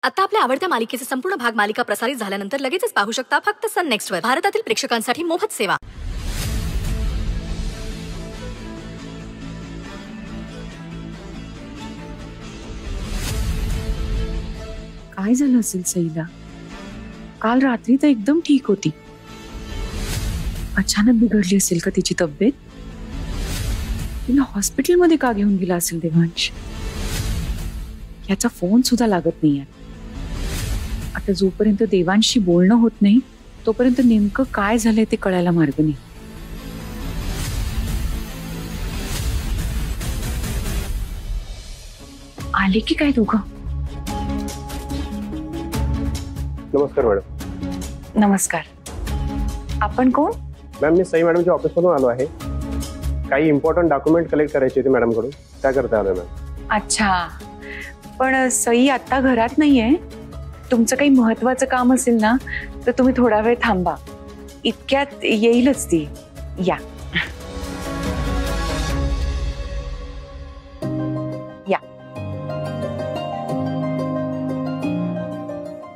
आता आपल्या आवडत्या मालिकेचे संपूर्ण भाग मालिका प्रसारित झाल्यानंतर लगेचच पाहू शकता फक्त सन नेक्स्ट वर. भारतातील प्रेक्षकांसाठी मोफत सेवा. काय झालं असेल सईला? काल रात्री तर एकदम ठीक होती. अचानक बिघडली असेल का तिची तब्येत? तिला हॉस्पिटलमध्ये का घेऊन गेला असेल देवांश? याचा फोन सुद्धा लागत नाहीये. आता जोपर्यंत देवांशी बोलणं होत नाही तोपर्यंत नेमकं काय झालंय ते कळायला मार्ग नाही. आले की काय दोघं? नमस्कार मॅडम. नमस्कार. आपण कोण? मॅम मी सई मॅडमच्या ऑफिसमधून आलो आहे. काही इम्पॉर्टंट डॉक्युमेंट कलेक्ट करायचे होते मॅडम कडून, त्याकरता आलो मॅम. अच्छा, पण सई आता घरात नाहीये. तुमचं काही महत्वाचं काम असेल ना तर तुम्ही थोडा वेळ थांबा, इतक्यात येईलच ती. या या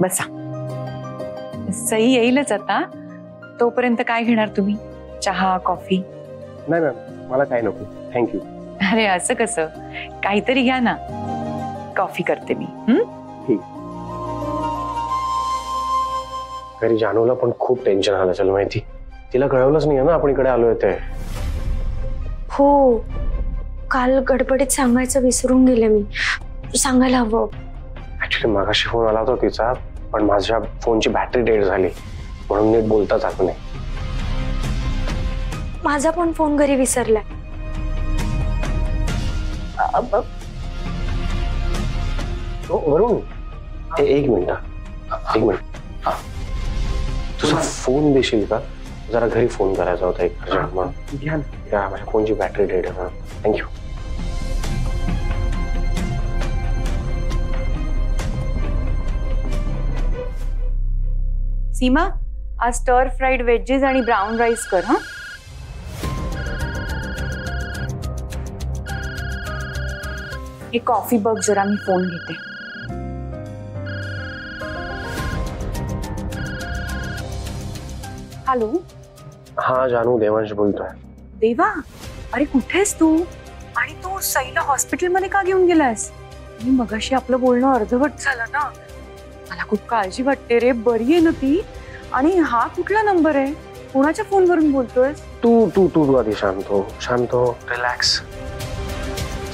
बसा. सई येईलच आता. तोपर्यंत काय घेणार तुम्ही? चहा, कॉफी? नाही मॅम, मला काय नको, थँक्यू. अरे असं कसं, काहीतरी घ्या ना. कॉफी करते मी. ठीक. घरी जानूला पण खूप टेन्शन आलं असेल माहिती. तिला कळवलंच नाही ना आपण इकडे आलोय ते. हो, काल गडबडीत सांगायचं विसरून गेले मी. सांगायला हवं. ऍक्च्युली मागाशी फोन आला होता तिचा, पण माझ्या फोनची बॅटरी डेड झाली म्हणून नीट बोलताच आलं नाही. माझा पण फोन घरी विसरलाय. वरुण, एक मिनिट. तुझा फोन देशील का? जरा घरी फोन करायचा होता एक अर्जंट म्हणून. घ्या ना. माझ्या फोनची बॅटरी डेड आहे म्हणून. थँक्यू. सीमा, आज स्टर फ्राईड वेजेस आणि ब्राऊन राईस कर. हा, हे कॉफी बघ जरा, मी फोन घेते. हॅलो. हा जानू, देवांश बोलतोय. देवा, अरे कुठेस तू? आणि तू सईला हॉस्पिटलमध्ये का घेऊन गेलास? मी मगाशी आपलं बोलणं अर्धवट झालं ना. मला खूप काळजी वाटते रे. बरी आहे ना ती? आणि हा कुठला नंबर आहे? कोणाच्या फोनवरून बोलतोयस? तू आधी शांत हो, रिलॅक्स.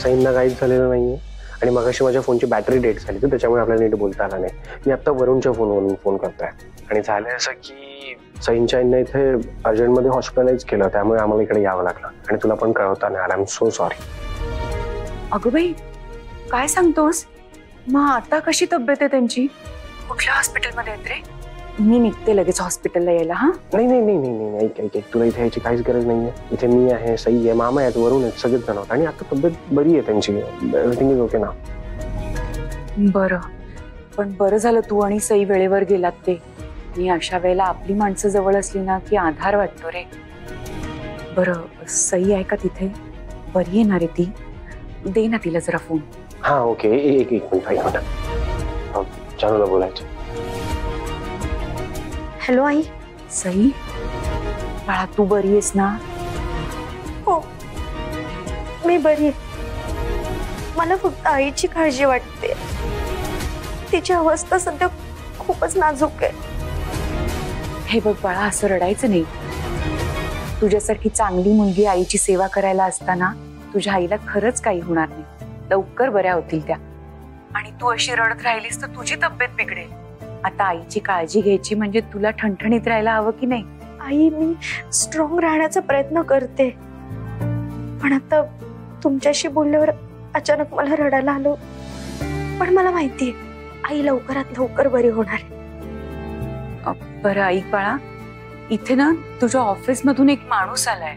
सईंना काहीच झालेलं नाहीये आणि मगाशी माझ्या फोनची बॅटरी डेड झाली तर त्याच्यामुळे आपल्याला नीट बोलता आला नाही. मी आता वरुणच्या फोनवरून फोन करतोय आणि झालंय असं की सईंच्या आईंना इथे अर्जंटमध्ये हॉस्पिटलाइज केलं, त्यामुळे आम्हाला इकडे यावं लागलं आणि तुला पण कळवता नाही आलं. I am so sorry. अगं बाई, काय सांगतोस? मग आता कशी तब्येत आहे त्यांची? कुठल्या हॉस्पिटलमध्ये आहेत रे? मी निघते लगेच हॉस्पिटलला यायला. हा, नाही, ऐक, तुला इथे यायची काहीच गरज नाहीये. इथे मी आहे, सई आहे, मामा आहेत, वरुण आहेत, सगळेच जण आहोत आणि आता तब्येत बरी आहे त्यांची. एव्हरीथिंग इज ओके ना. बरं, पण बरं झालं तू आणि सई वेळेवर गेलात ते. आणि अशा वेळेला आपली माणसं जवळ असली ना की आधार वाटतो रे. बरं, सई आहे का तिथे? बरी येणार आहे ती? दे ना तिला जरा फोन. हा ओके, एक मिनिट. जानूला बोलायचं. हॅलो आई. सई, बाळा तू बरी आहेस ना? हो, मी बरी आहे. मला फक्त आईची काळजी वाटते. तिची अवस्था सध्या खूपच नाजूक आहे. हे बघ बाळा, असं रडायचं नाही. तुझ्यासारखी चांगली मुलगी आईची सेवा करायला असताना तुझ्या आईला खरंच काही होणार नाही. लवकर बऱ्या होतील त्या. आणि तू अशी रडत राहिलीस तर तुझी तब्येत बिघडेल. आता आईची काळजी घ्यायची म्हणजे तुला ठणठणीत राहायला हवं की नाही? आई, मी स्ट्रॉंग राहण्याचा प्रयत्न करते, पण आता तुमच्याशी बोलल्यावर अचानक मला रडायला आलं. पण मला माहितीये आई लवकरात लवकर बरी होणार. बरं ऐक बाळा, इथे ना तुझ्या ऑफिस मधून एक माणूस आलाय.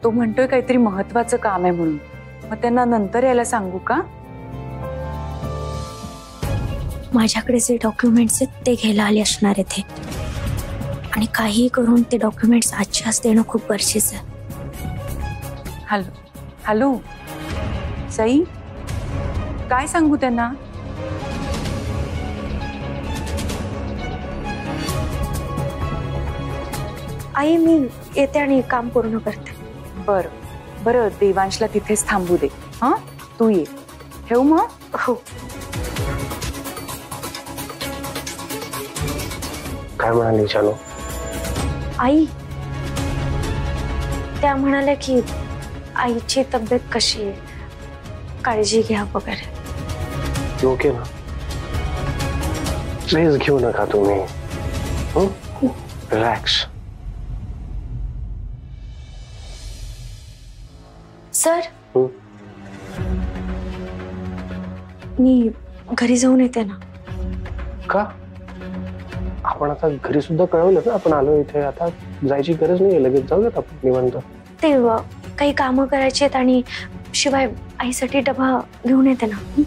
तो म्हणतोय काहीतरी महत्वाचं काम आहे म्हणून. मग त्यांना नंतर यायला सांगू का? माझ्याकडे जे डॉक्युमेंट्स आहेत ते घ्यायला आले असणार आहेत ते. आणि काही करून ते डॉक्युमेंट्स आजच्याच देणं खूप गरजेचं आहे. हॅलो सई, काय सांगू त्यांना? आई मी येते आणि काम पूर्ण करते. बर बर, देवांशला तिथेच थांबू दे. हा, तू ये. ठेवू मग. हो. काय म्हणाली शानू? आई त्या म्हणाल्या की आईची तब्येत कशी आहे, काळजी घ्या वगैरे. ओके ना? स्ट्रेस घेऊ नका तुम्ही. रिलॅक्स. सर मी घरी जाऊन येते ना. का? आपण आता घरी सुद्धा कळवलं ना आपण आलो इथे. आता जायची गरज नाहीये, लगेच जाऊयात आपण निवांत. ते काही कामं करायची आहेत आणि शिवाय आईसाठी डबा घेऊन येते ना.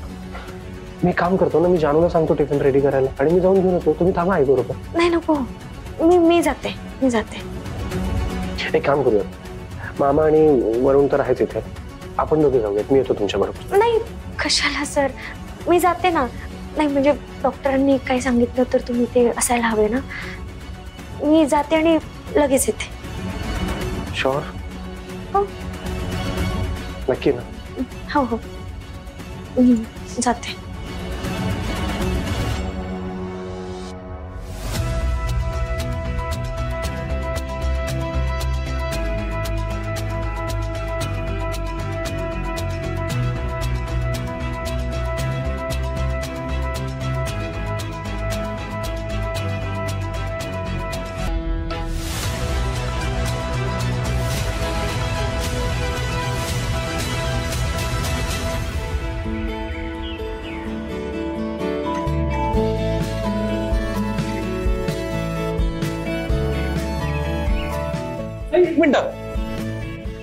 मी काम करतो ना, मी जानूला सांगतो टिफिन रेडी करायला आणि मी जाऊन घेऊन येतो. तुम्ही थांबा आई बरोबर. नाही नको, मी जाते. एक काम करूया, मामा आणि वरुण तर आहेच इथे, आपण दोघे जाऊयात. मी येतो तुमच्या बरोबर. नाही कशाला सर, मी जाते ना. नाही म्हणजे डॉक्टरांनी काय सांगितलं तर तुम्ही ते असायला हवे ना. मी जाते आणि लगेच येते. शुअर? हो. नक्की ना? हो मी जाते.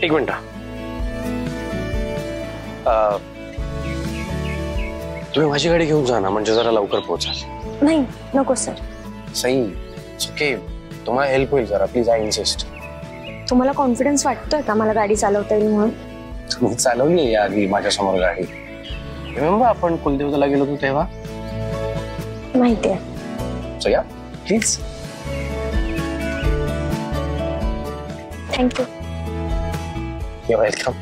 एक मिनिट. तुम्ही माझी गाडी घेऊन जा ना, म्हणजे जरा लवकर पोहोचाल. नाही नको सर. सई, ओके, तुम्हाला हेल्प होईल जरा, प्लीज. I insist. तुम्हाला कॉन्फिडन्स वाटतोय का मला गाडी चालवता येईल म्हणून? तुम्ही चालवली या आधी माझ्यासमोर गाडी. रिमेंबर आपण कुलदेवताला गेलो होतो तेव्हा? माहितीये. सो या, प्लीज. थँक्यू. You're welcome.